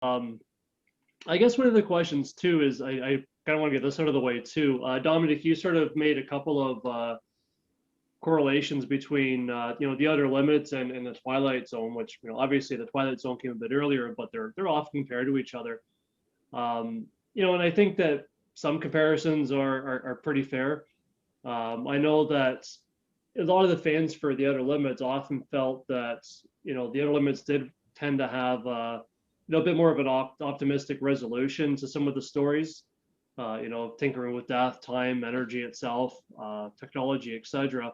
Um, I guess one of the questions too is I kind of want to get this out of the way too. Dominic, you sort of made a couple of correlations between the Outer Limits and the Twilight Zone, which obviously the Twilight Zone came a bit earlier, but they're often compared to each other. And I think that some comparisons are pretty fair. I know that a lot of the fans for the Outer Limits often felt that the Outer Limits did tend to have a bit more of an optimistic resolution to some of the stories. Tinkering with death, time, energy itself, technology, etc.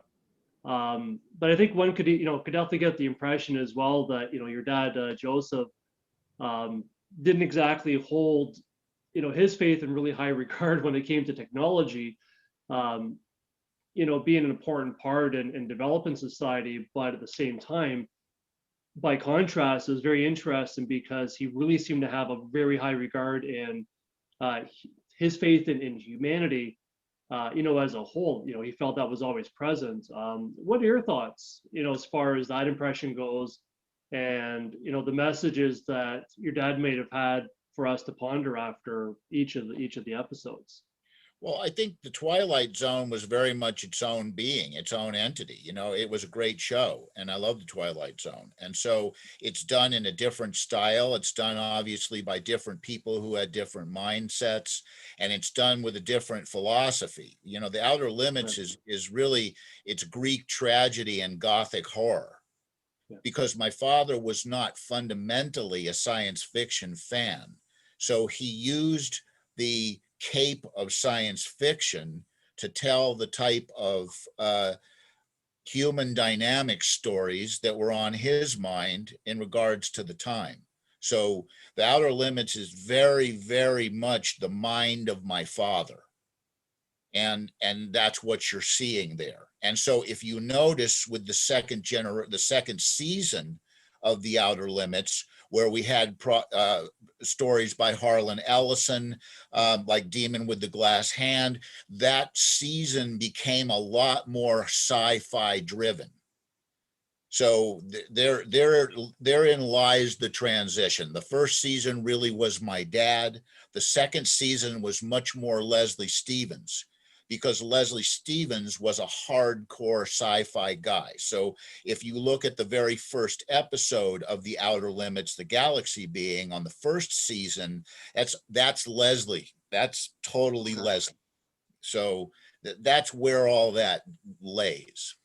But I think one could definitely get the impression as well that your dad Joseph um, didn't exactly hold his faith in really high regard when it came to technology. Um, being an important part in developing society, but at the same time, by contrast, it was very interesting because he really seemed to have a very high regard in uh, his faith in humanity, as a whole. He felt that was always present. What are your thoughts, as far as that impression goes, and the messages that your dad may have had for us to ponder after each of the episodes? Well, I think the Twilight Zone was very much its own being, its own entity. It was a great show, and I love the Twilight Zone. And so it's done in a different style. It's done obviously by different people who had different mindsets, and it's done with a different philosophy. The Outer Limits Right. is really it's Greek tragedy and Gothic horror. Yeah. Because my father was not fundamentally a science fiction fan. So he used the cape of science fiction to tell the type of human dynamic stories that were on his mind in regards to the time. So the Outer Limits is very, very much the mind of my father. And that's what you're seeing there. And so if you notice with the second season of The Outer Limits, where we had stories by Harlan Ellison, like Demon with the Glass Hand, that season became a lot more sci-fi driven. So therein lies the transition. The first season really was my dad. The second season was much more Leslie Stevens, because Leslie Stevens was a hardcore sci-fi guy. So if you look at the very first episode of The Outer Limits, the galaxy being on the first season, that's Leslie. That's totally Okay. Leslie. So that's where all that lays.